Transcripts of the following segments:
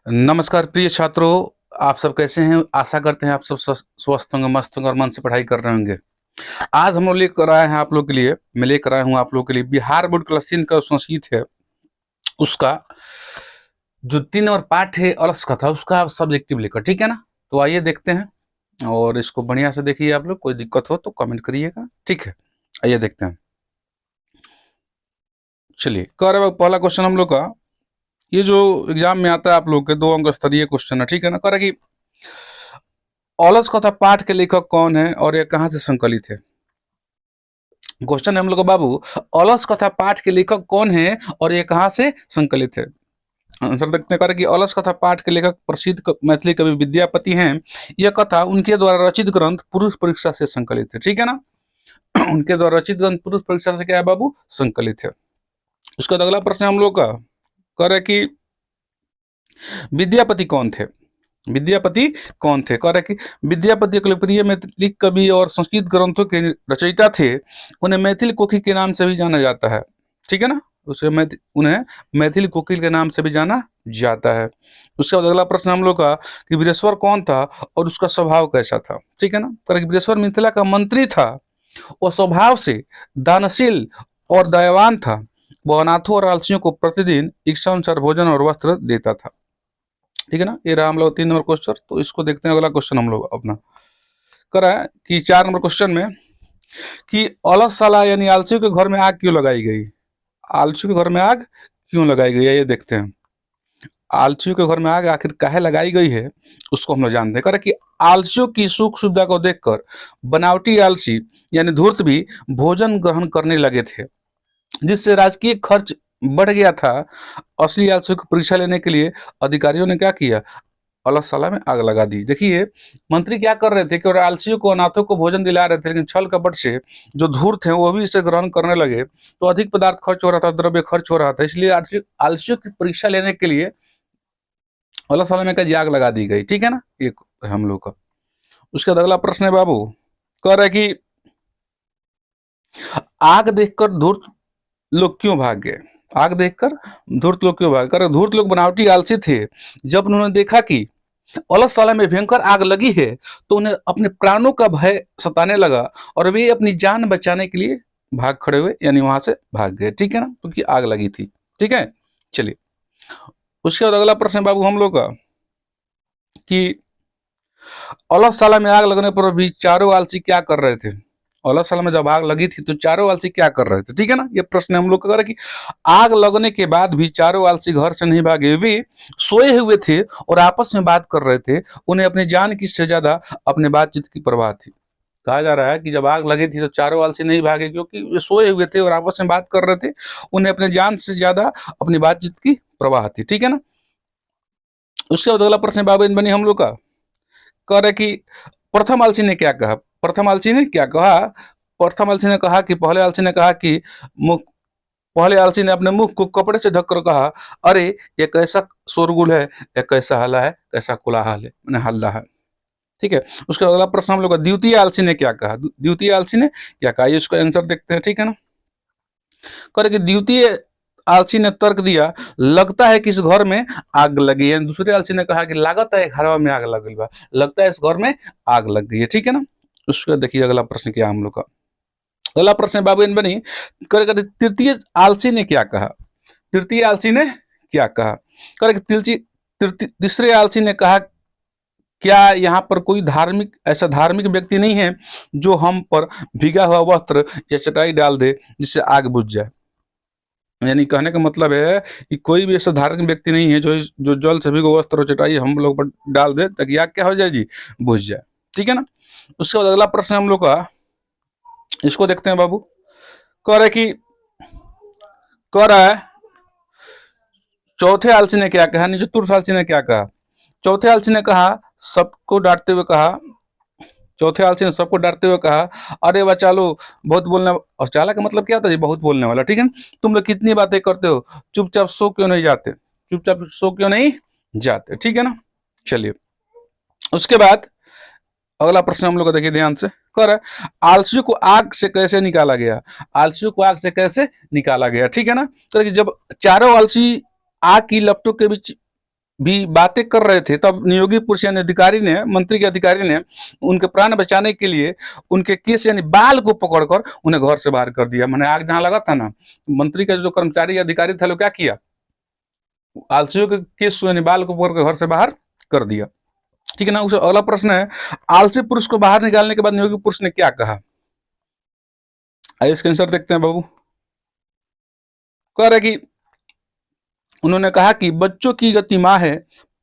नमस्कार प्रिय छात्रों, आप सब कैसे हैं? आशा करते हैं आप सब स्वस्थ होंगे, मस्त होंगे और मन से पढ़ाई कर रहे होंगे। आज हम लोग लेकर आए हैं आप लोग के लिए, मैं लेकर आया हूँ आप लोग के लिए बिहार बोर्ड क्लास 3 का संस्कृत है, उसका जो 3 नंबर पाठ है अलस का था, उसका सब्जेक्टिव लेकर, ठीक है ना? तो आइए देखते हैं और इसको बढ़िया से देखिए आप लोग। कोई दिक्कत हो तो कमेंट करिएगा, ठीक है? आइए देखते हैं। चलिए, कह रहे पहला क्वेश्चन हम लोग का, ये जो एग्जाम में आता है आप लोग के 2 अंक स्तरीय क्वेश्चन है, ठीक है ना? कह रहा कि औलस कथा पाठ के लेखक कौन है और ये कहाँ से संकलित है? क्वेश्चन है हम लोग का बाबू, औलस कथा पाठ के लेखक कौन है और ये कहाँ से संकलित है? आंसर देखते हैं कि औलस कथा पाठ के लेखक प्रसिद्ध मैथिली कवि विद्यापति हैं। यह कथा उनके द्वारा रचित ग्रंथ पुरुष परीक्षा से संकलित है, ठीक है ना? उनके द्वारा रचित ग्रंथ पुरुष परीक्षा से क्या है बाबू? संकलित है। उसका अगला प्रश्न हम लोग का कह रहे कि विद्यापति कौन थे? विद्यापति कौन थे? कह रहे कि विद्यापति एक लोकप्रिय मैथिली कवि और संस्कृत ग्रंथों के रचयिता थे। उन्हें मैथिल कोकिल के नाम से भी जाना जाता है, ठीक है ना? उन्हें मैथिल कोकिल के नाम से भी जाना जाता है। उसके बाद अगला प्रश्न हम लोग का कि वीरेश्वर कौन था और उसका स्वभाव कैसा था, ठीक है ना? कह रहे कि वीरेश्वर मिथिला का मंत्री था। वह स्वभाव से दानशील और दयावान था। वह अनाथों और आलसियों को प्रतिदिन इच्छानुसार भोजन और वस्त्र देता था, ठीक है ना? ये रहा हम लोग 3 नंबर क्वेश्चन। तो इसको देखते हैं अगला क्वेश्चन हम लोग अपना करा है कि 4 नंबर क्वेश्चन में कि अलस साला यानी आलसियों के घर में आग क्यों लगाई गई? आलसियों के घर में आग क्यों लगाई गई है, ये देखते हैं। आलसियों के घर में आग आखिर काहे लगाई गई है, उसको हम लोग जानते हैं। कह रहे कि आलसियों की सुख सुविधा को देखकर बनावटी आलसी यानी धूर्त भी भोजन ग्रहण करने लगे थे, जिससे राजकीय खर्च बढ़ गया था। असली आलसियों की परीक्षा लेने के लिए अधिकारियों ने क्या किया? अलग में आग लगा दी। देखिए, मंत्री क्या कर रहे थे कि और आलसियों को, अनाथों को भोजन दिला रहे थे, लेकिन छल कपट से जो धूर्त थे वो भी इसे ग्रहण करने लगे, तो अधिक पदार्थ खर्च हो रहा था, द्रव्य खर्च हो रहा था। इसलिए आलसियों की परीक्षा लेने के लिए अलग में का आग लगा दी गई, ठीक है ना? एक हम लोग का। उसके बाद अगला प्रश्न है बाबू, कह रहे कि आग देखकर धूर्त लोग क्यों भाग गए? आग देखकर धूर्त लोग क्यों भागे? कह रहे धूर्त लोग बनावटी आलसी थे। जब उन्होंने देखा कि अलग में भयंकर आग लगी है, तो उन्हें अपने प्राणों का भय सताने लगा और वे अपनी जान बचाने के लिए भाग खड़े हुए, यानी वहां से भाग गए, ठीक है ना? क्योंकि आग लगी थी, ठीक है? चलिए, उसके बाद अगला प्रश्न बाबू हम लोग का कि अलग में आग लगने पर भी चारों आलसी क्या कर रहे थे? अलग में जब आग लगी थी तो चारों आलसी क्या कर रहे थे, ठीक है ना? ये प्रश्न हम लोग का कि आग लगने के बाद भी चारों आलसी घर से नहीं भागे, वे सोए हुए थे और आपस में बात कर रहे थे। उन्हें अपनी जान की से ज्यादा अपने बातचीत की परवाह थी। कहा जा रहा है कि जब आग लगी थी तो चारों आलसी नहीं भागे, क्योंकि वे सोए हुए थे और आपस में बात कर रहे थे। उन्हें अपने जान से ज्यादा अपनी बातचीत की परवाह थी, ठीक है ना? उसके बाद अगला प्रश्न बाबू बनी हम लोग का, कह रहे कि प्रथम आलसी ने क्या कहा? प्रथम आलसी ने क्या कहा? प्रथम आलसी ने कहा कि पहले आलसी ने कहा कि मुख पहले आलसी ने अपने मुख को कपड़े से ढककर कहा, अरे ये कैसा शोरगुल है, ये कैसा हल्ला है, कैसा कोलाहल है, मैंने हल्ला है, ठीक है? उसका अगला प्रश्न हम लोग का, द्वितीय आलसी ने क्या कहा? द्वितीय आलसी ने क्या कहा, ये उसका आंसर देखते हैं, ठीक है ना? करे कि द्वितीय आलसी ने तर्क दिया, लगता है कि इस घर में आग लगी है। दूसरे आलसी ने कहा कि लागत है घर में आग लग गई बा, लगता है इस घर में आग लग गई है, ठीक है ना? उसका देखिए अगला प्रश्न क्या हम लोग का। अगला प्रश्न बाबू इन बनी, करे तृतीय आलसी ने क्या कहा? तृतीय आलसी ने क्या कहा? करे तीसरे आलसी ने कहा, क्या यहाँ पर कोई ऐसा धार्मिक व्यक्ति नहीं है जो हम पर भीगा हुआ वस्त्र या चटाई डाल दे जिससे आग बुझ जाए? यानी कहने का मतलब है कि कोई भी ऐसा धार्मिक व्यक्ति नहीं है जो जल से भीगा वस्त्र और चटाई हम लोग पर डाल दे ताकि आग क्या हो जाए जी? बुझ जाए, ठीक है ना? उसके बाद अगला प्रश्न हम लोग का, इसको देखते हैं बाबू। कह रहे कि कह रहा है चौथे आलसी ने क्या कहा, चतुर्थ आलसी ने क्या कहा? चौथे आलसी ने कहा, सबको डांटते हुए कहा चौथे आलसी ने सबको डांटते हुए कहा, अरे वह चालू बहुत बोलने, और चाला का मतलब क्या होता है? बहुत बोलने वाला, ठीक है? तुम लोग कितनी बातें करते हो, चुपचाप सो क्यों नहीं जाते? चुपचाप सो क्यों नहीं जाते, ठीक है ना? चलिए, उसके बाद अगला प्रश्न हम लोग को देखिए ध्यान से। कर आलसियों को आग से कैसे निकाला गया? आलसियों को आग से कैसे निकाला गया, ठीक है ना? तो जब चारों आलसी आग की लपटों के बीच भी बातें कर रहे थे, तब नियोगी पुरुष यानी अधिकारी ने, मंत्री के अधिकारी ने उनके प्राण बचाने के लिए उनके केस यानी बाल को पकड़कर उन्हें घर से बाहर कर दिया। मैंने आग जहां लगा था ना, मंत्री का जो कर्मचारी अधिकारी था, लोग क्या किया, आलसियों के केस यानी बाल को पकड़ कर घर से बाहर कर दिया। ठीक है ना। उसे अगला प्रश्न है, आलसी पुरुष को बाहर निकालने के बाद नियोगी पुरुष ने क्या कहा। आइए इसका आंसर देखते हैं बाबू। कह रहे कि उन्होंने कहा कि बच्चों की गति माँ है,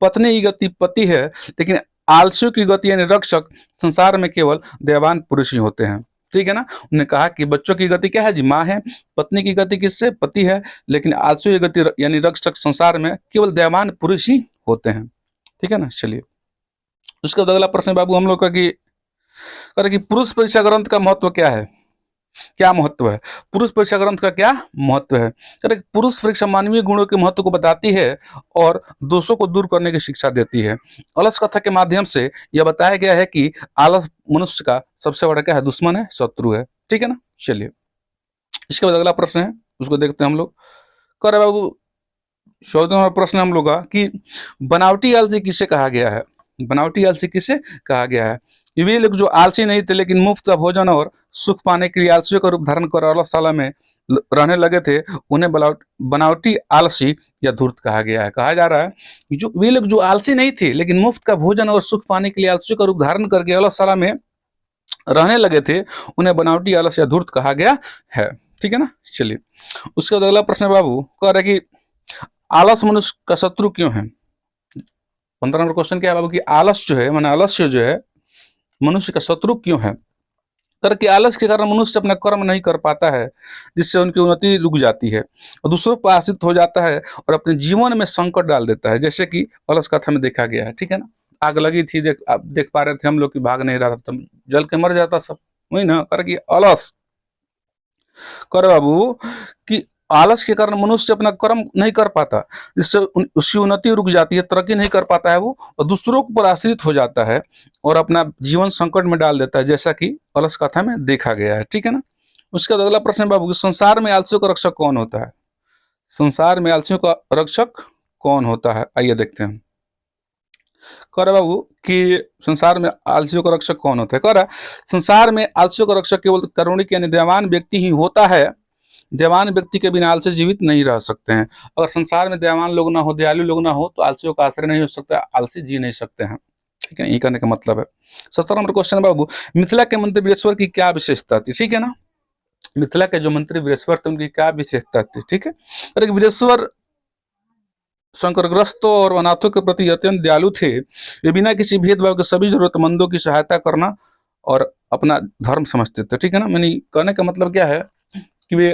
पत्नी की गति पति है, लेकिन आलसियों की गति यानी रक्षक संसार में केवल दयावान पुरुष ही होते हैं। ठीक है ना। उन्होंने कहा कि बच्चों की गति क्या है जी, माँ है, पत्नी की गति किससे, पति है, लेकिन आलसियों की गति यानी रक्षक संसार में केवल दयावान पुरुष ही होते हैं। ठीक है ना। चलिए उसके बाद अगला प्रश्न बाबू हम लोग का कि करे कि पुरुष परीक्षा ग्रंथ का महत्व क्या है, क्या महत्व है, पुरुष परीक्षा ग्रंथ का क्या महत्व है। पुरुष परीक्षा मानवीय गुणों के महत्व को बताती है और दोषों को दूर करने की शिक्षा देती है। अलस कथा के माध्यम से यह बताया गया है कि आलस मनुष्य का सबसे बड़ा क्या है, दुश्मन है, शत्रु है। ठीक है ना। चलिए इसके बाद अगला प्रश्न है, उसको देखते हैं हम लोग। कर बाबू 14वां नंबर प्रश्न हम लोग का कि बनावटी आलसी किसे कहा गया है, बनावटी आलसी किसे कहा गया है। वे लोग जो आलसी नहीं थे लेकिन मुफ्त का भोजन और सुख पाने के लिए आलसियों का रूप धारण कर अलगशाला में रहने लगे थे, उन्हें बनावटी आलसी या धूर्त कहा गया है। कहा जा रहा है कि जो वे लोग जो आलसी नहीं थे लेकिन मुफ्त का भोजन और सुख पाने के लिए आलसियों का रूप धारण करके अलगशाला में रहने लगे थे, उन्हें बनावटी आलस या धूर्त कहा गया है। ठीक है ना। चलिए उसके बाद अगला प्रश्न बाबू कह रहे कि आलस मनुष्य का शत्रु क्यों है। 15 नंबर क्वेश्चन क्या है बाबू कि आलस जो है, माने आलस्य जो है मनुष्य का शत्रु क्यों है। करके आलस के कारण मनुष्य अपना कर्म नहीं कर पाता है, जिससे उनकी उन्नति रुक जाती है और दूसरों पर आश्रित हो जाता है और अपने जीवन में संकट डाल देता है, जैसे कि अलस कथा में देखा गया है। ठीक है ना। आग लगी थी, आप देख पा रहे थे हम लोग की भाग नहीं रहा था, जल के मर जाता सब, वही ना। करके अलस कर बाबू कि आलस के कारण मनुष्य अपना कर्म नहीं कर पाता, जिससे उसकी उन्नति रुक जाती है, तरक्की नहीं कर पाता है वो, और दूसरों पर आश्रित हो जाता है और अपना जीवन संकट में डाल देता है, जैसा कि अलस कथा में देखा गया है। ठीक है ना। उसके बाद अगला प्रश्न बाबू, संसार में आलसियों का रक्षक कौन होता है, संसार में आलसियों का रक्षक कौन होता है, आइए देखते हैं। कह रहा बाबू कि संसार में आलसियों का रक्षक कौन होता है। कह रहा संसार में आलसियों का रक्षक केवल करुणिक यानी दयावान व्यक्ति ही होता है, दयावान व्यक्ति के बिना आलसी जीवित नहीं रह सकते हैं। अगर संसार में दयावान लोग ना हो, दयालु लोग ना हो, तो आलसियों का आश्रय नहीं हो सकता, आलसी जी नहीं सकते हैं। ठीक है, ये कहने का मतलब है। 17 नंबर क्वेश्चन बाबू, मिथिला के मंत्री वीरेश्वर की क्या विशेषता थी। ठीक है ना। मिथिला के जो मंत्री वीरेश्वर थे उनकी क्या विशेषता थी। ठीक है। अरे वीरेश्वर संकटग्रस्तों और अनाथों के प्रति अत्यंत दयालु थे। वे बिना किसी भेदभाव के सभी जरूरतमंदों की सहायता करना और अपना धर्म समझते थे। ठीक है ना। मैंने कहने का मतलब क्या है कि वे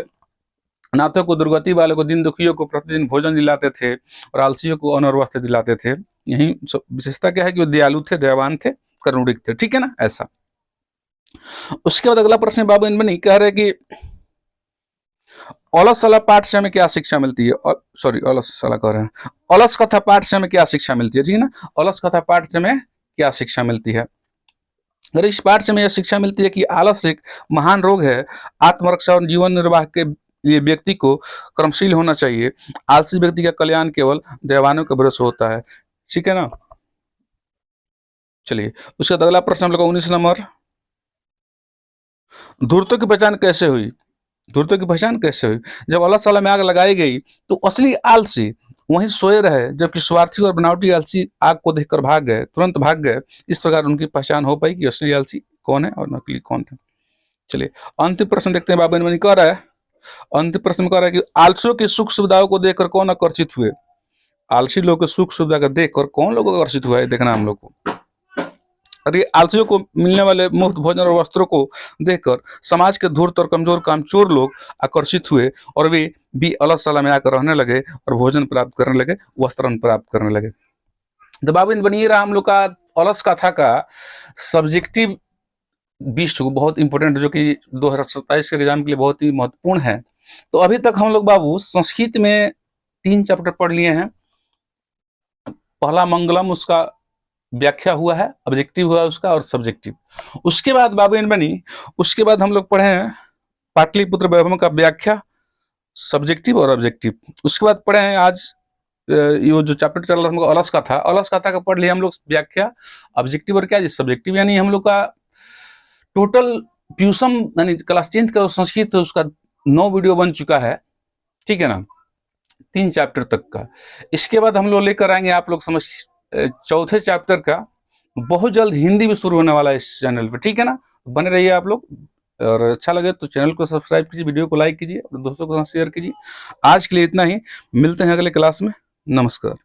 अनाथों को, दुर्गति वालों को, दिन दुखियों को प्रतिदिन भोजन दिलाते थे और आलसियों को अन्न और वस्त्र दिलाते थे। यही विशेषता क्या है कि वो दयालु थे, दयावान थे, करुणिक थे। ठीक है ना। ऐसा। उसके बाद अगला प्रश्न बाबू इनमें नहीं कह रहे कि अलसला पाठ से हमें क्या शिक्षा मिलती है, सॉरी अलसला कह रहे हैं, अलस कथा पाठ से हमें क्या शिक्षा मिलती है। ठीक है ना। अलस कथा पाठ से हमें क्या शिक्षा मिलती है। अगर इस पाठ से हमें यह शिक्षा मिलती है कि आलस एक महान रोग है। आत्मरक्षा और जीवन निर्वाह के लिए व्यक्ति को कर्मशील होना चाहिए। आलसी व्यक्ति का कल्याण केवल दयावानों के भरोसे होता है। ठीक है ना। चलिए उसके बाद अगला प्रश्न हम लोग 19 नंबर, धूर्तों की पहचान कैसे हुई, धूर्तों की पहचान कैसे हुई। जब अलसला में आग लगाई गई तो असली आलसी वहीं सोए रहे, जबकि स्वार्थी और बनावटी आलसी आग को देखकर भाग गए, तुरंत भाग गए। इस प्रकार उनकी पहचान हो पाई कि असली आलसी कौन है और नकली कौन थे। चलिए अंतिम प्रश्न देखते हैं। बाबा ने कह रहा है, अंतिम प्रश्न में कह रहा है कि आलसियों की सुख सुविधाओं को देखकर कौन आकर्षित हुए। आलसी लोग के सुख सुविधा को देखकर कौन लोग आकर्षित हुआ है, देखना हम लोग को। और ये आलसियों को मिलने वाले मुफ्त भोजन और वस्त्रों को देखकर समाज के धूर्त और कमजोर कामचोर लोग आकर्षित हुए और वे भी अलसला में आकर रहने लगे और भोजन प्राप्त करने लगे, वस्त्र प्राप्त करने लगे। तो बाबू बनिए रहा हम लोग का अलस कथा का सब्जेक्टिव 20 बहुत इंपॉर्टेंट, जो कि 2027 के एग्जाम के लिए बहुत ही महत्वपूर्ण है। तो अभी तक हम लोग बाबू संस्कृत में 3 चैप्टर पढ़ लिए हैं। पहला मंगलम, उसका व्याख्या हुआ है, ऑब्जेक्टिव हुआ उसका, और सब्जेक्टिव। उसके बाद बाबू इन बनी, उसके बाद हम लोग पढ़े हैं पाटलिपुत्र वैभव का व्याख्या, सब्जेक्टिव और ऑब्जेक्टिव। उसके बाद पढ़े हैं आज ये जो चैप्टर चल रहा था अलस कथा, अलस कथा का पढ़ लिया हम लोग व्याख्या, ऑब्जेक्टिव और क्या जी सब्जेक्टिव, यानी हम लोग का टोटल प्यूसम यानी क्लास 10th का संस्कृत उसका 9 वीडियो बन चुका है, ठीक है ना, 3 चैप्टर तक का। इसके बाद हम लोग लेकर आएंगे आप लोग समझ चौथे चैप्टर का, बहुत जल्द हिंदी भी शुरू होने वाला है इस चैनल पे, ठीक है ना। बने रहिए आप लोग, और अच्छा लगे तो चैनल को सब्सक्राइब कीजिए, वीडियो को लाइक कीजिए, अपने दोस्तों के साथ शेयर कीजिए। आज के लिए इतना ही, मिलते हैं अगले क्लास में। नमस्कार।